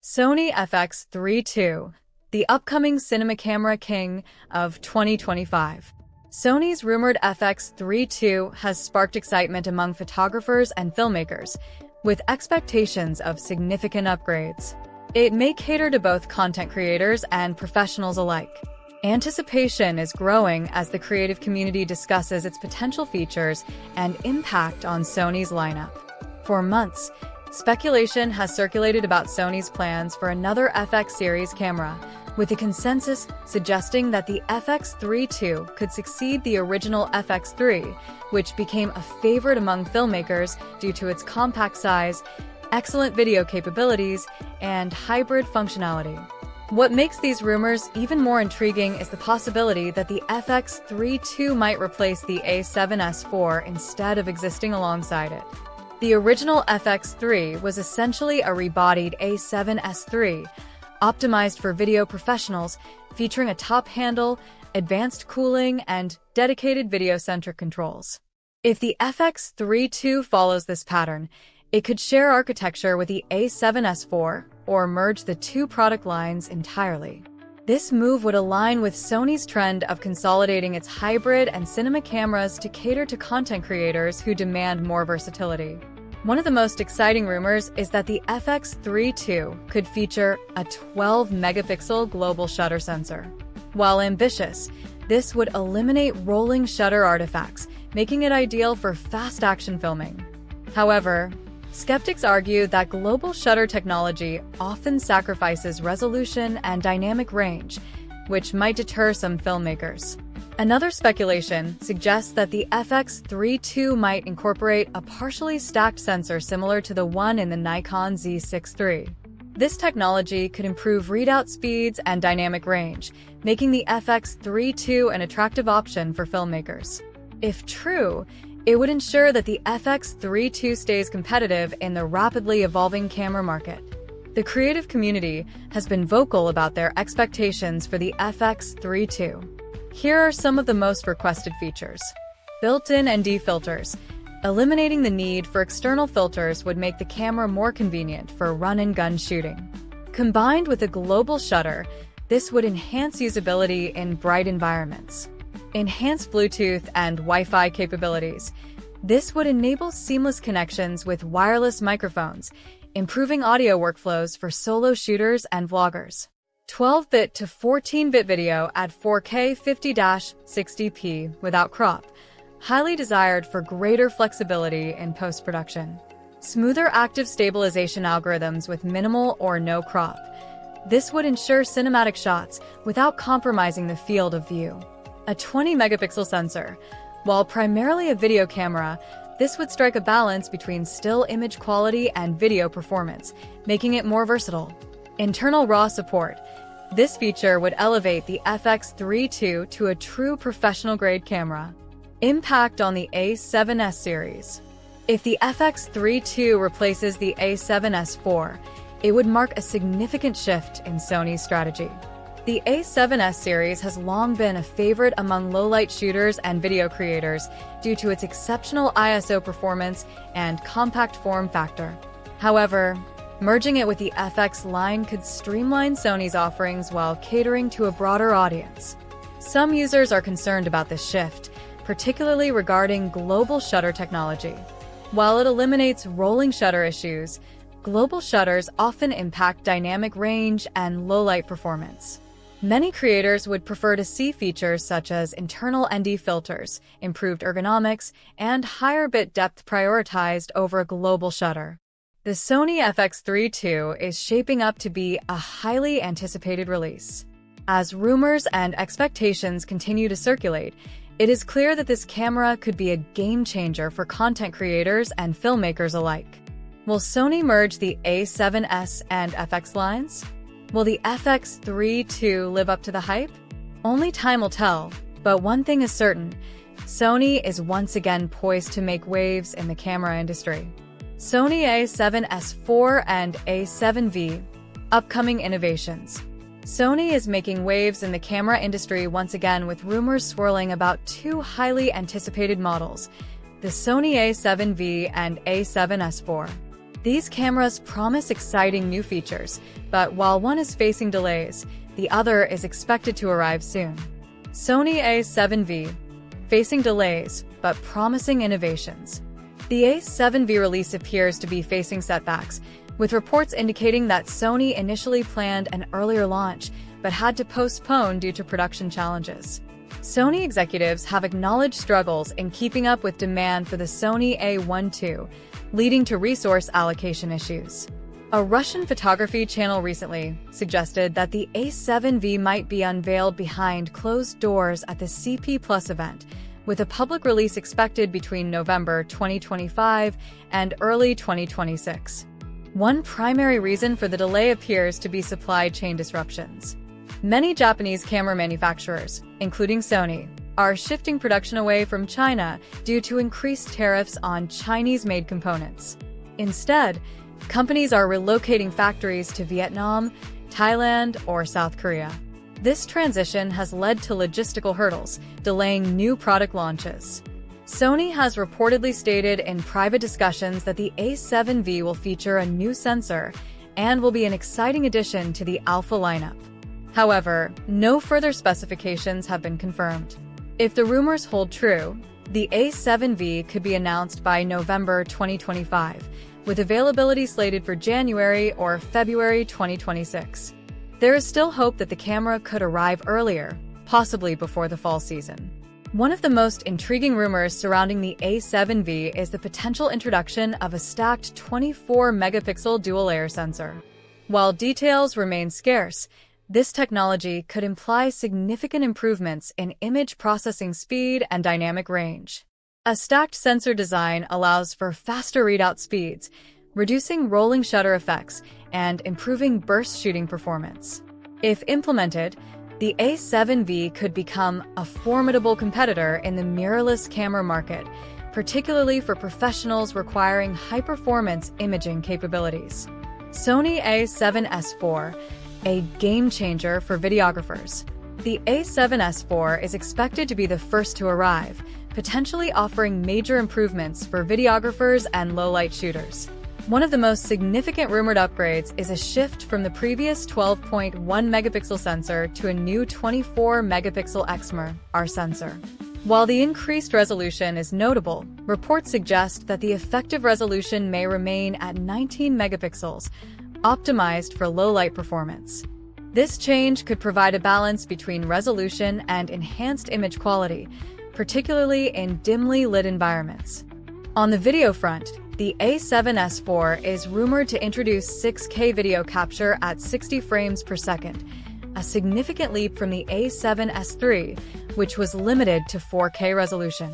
Sony FX3 II, the upcoming cinema camera king of 2025. Sony's rumored FX3 II has sparked excitement among photographers and filmmakers, with expectations of significant upgrades. It may cater to both content creators and professionals alike. Anticipation is growing as the creative community discusses its potential features and impact on Sony's lineup. For months, speculation has circulated about Sony's plans for another FX series camera, with a consensus suggesting that the FX3 II could succeed the original FX3, which became a favorite among filmmakers due to its compact size, excellent video capabilities, and hybrid functionality. What makes these rumors even more intriguing is the possibility that the FX3 II might replace the A7S IV instead of existing alongside it. The original FX3 was essentially a rebodied A7S III, optimized for video professionals, featuring a top handle, advanced cooling, and dedicated video-centric controls. If the FX3 II follows this pattern, it could share architecture with the A7S IV or merge the two product lines entirely. This move would align with Sony's trend of consolidating its hybrid and cinema cameras to cater to content creators who demand more versatility. One of the most exciting rumors is that the FX3 II could feature a 12-megapixel global shutter sensor. While ambitious, this would eliminate rolling shutter artifacts, making it ideal for fast-action filming. However, skeptics argue that global shutter technology often sacrifices resolution and dynamic range, which might deter some filmmakers. Another speculation suggests that the FX3 II might incorporate a partially stacked sensor similar to the one in the Nikon Z6 III. This technology could improve readout speeds and dynamic range, making the FX3 II an attractive option for filmmakers. If true, it would ensure that the FX3 II stays competitive in the rapidly evolving camera market. The creative community has been vocal about their expectations for the FX3 II. Here are some of the most requested features. Built-in ND filters. Eliminating the need for external filters would make the camera more convenient for run-and-gun shooting. Combined with a global shutter, this would enhance usability in bright environments. Enhanced Bluetooth and Wi-Fi capabilities. This would enable seamless connections with wireless microphones, improving audio workflows for solo shooters and vloggers. 12-bit to 14-bit video at 4K 50-60p without crop, highly desired for greater flexibility in post-production. Smoother active stabilization algorithms with minimal or no crop. This would ensure cinematic shots without compromising the field of view. A 20-megapixel sensor. While primarily a video camera, this would strike a balance between still image quality and video performance, making it more versatile. Internal RAW support. This feature would elevate the FX3 II to a true professional-grade camera. Impact on the A7S series. If the FX3 II replaces the A7S IV, it would mark a significant shift in Sony's strategy. The A7S series has long been a favorite among low-light shooters and video creators due to its exceptional ISO performance and compact form factor. However, merging it with the FX line could streamline Sony's offerings while catering to a broader audience. Some users are concerned about this shift, particularly regarding global shutter technology. While it eliminates rolling shutter issues, global shutters often impact dynamic range and low-light performance. Many creators would prefer to see features such as internal ND filters, improved ergonomics, and higher bit depth prioritized over a global shutter. The Sony FX3 II is shaping up to be a highly anticipated release. As rumors and expectations continue to circulate, it is clear that this camera could be a game-changer for content creators and filmmakers alike. Will Sony merge the A7S and FX lines? Will the FX3 II live up to the hype? Only time will tell, but one thing is certain: Sony is once again poised to make waves in the camera industry. Sony A7S IV and A7V. Upcoming innovations. Sony is making waves in the camera industry once again, with rumors swirling about two highly anticipated models, the Sony A7V and A7S IV. These cameras promise exciting new features, but while one is facing delays, the other is expected to arrive soon. Sony A7V, facing delays, but promising innovations. The A7V release appears to be facing setbacks, with reports indicating that Sony initially planned an earlier launch, but had to postpone due to production challenges. Sony executives have acknowledged struggles in keeping up with demand for the Sony A1 II, leading to resource allocation issues. A Russian photography channel recently suggested that the A7V might be unveiled behind closed doors at the CP Plus event, with a public release expected between November 2025 and early 2026. One primary reason for the delay appears to be supply chain disruptions. Many Japanese camera manufacturers, including Sony, are shifting production away from China due to increased tariffs on Chinese-made components. Instead, companies are relocating factories to Vietnam, Thailand, or South Korea. This transition has led to logistical hurdles, delaying new product launches. Sony has reportedly stated in private discussions that the A7V will feature a new sensor and will be an exciting addition to the Alpha lineup. However, no further specifications have been confirmed. If the rumors hold true, the A7V could be announced by November 2025, with availability slated for January or February 2026. There is still hope that the camera could arrive earlier, possibly before the fall season. One of the most intriguing rumors surrounding the A7V is the potential introduction of a stacked 24-megapixel dual-layer sensor. While details remain scarce, this technology could imply significant improvements in image processing speed and dynamic range. A stacked sensor design allows for faster readout speeds, reducing rolling shutter effects and improving burst shooting performance. If implemented, the A7V could become a formidable competitor in the mirrorless camera market, particularly for professionals requiring high-performance imaging capabilities. Sony A7S IV, a game-changer for videographers. The A7S IV is expected to be the first to arrive, potentially offering major improvements for videographers and low-light shooters. One of the most significant rumored upgrades is a shift from the previous 12.1-megapixel sensor to a new 24-megapixel XMR sensor. While the increased resolution is notable, reports suggest that the effective resolution may remain at 19 megapixels, optimized for low-light performance. This change could provide a balance between resolution and enhanced image quality, particularly in dimly lit environments. On the video front, the A7S IV is rumored to introduce 6K video capture at 60 frames per second, a significant leap from the A7S III, which was limited to 4K resolution.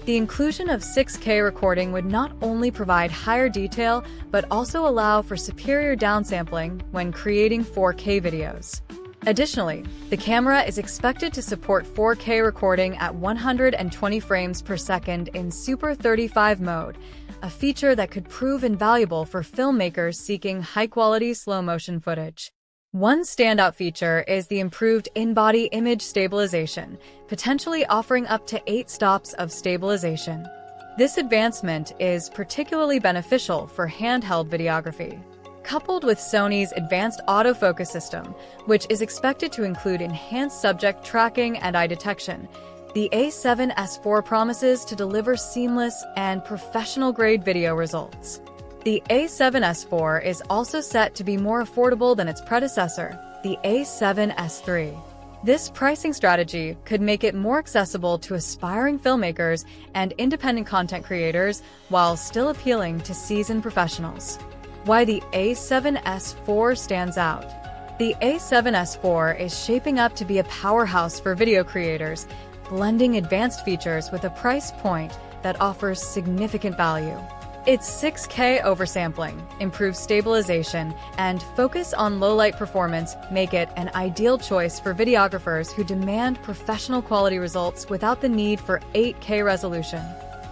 The inclusion of 6K recording would not only provide higher detail, but also allow for superior downsampling when creating 4K videos. Additionally, the camera is expected to support 4K recording at 120 frames per second in Super 35 mode, a feature that could prove invaluable for filmmakers seeking high-quality slow-motion footage. One standout feature is the improved in-body image stabilization, potentially offering up to 8 stops of stabilization. This advancement is particularly beneficial for handheld videography. Coupled with Sony's advanced autofocus system, which is expected to include enhanced subject tracking and eye detection, the A7S IV promises to deliver seamless and professional-grade video results. The A7S IV is also set to be more affordable than its predecessor, the A7S III. This pricing strategy could make it more accessible to aspiring filmmakers and independent content creators while still appealing to seasoned professionals. Why the A7S IV stands out. The A7S IV is shaping up to be a powerhouse for video creators, blending advanced features with a price point that offers significant value. Its 6K oversampling, improved stabilization, and focus on low-light performance make it an ideal choice for videographers who demand professional quality results without the need for 8K resolution.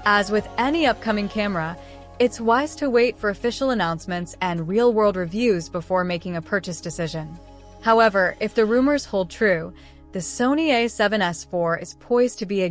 As with any upcoming camera, it's wise to wait for official announcements and real-world reviews before making a purchase decision. However, if the rumors hold true, the Sony A7S IV is poised to be a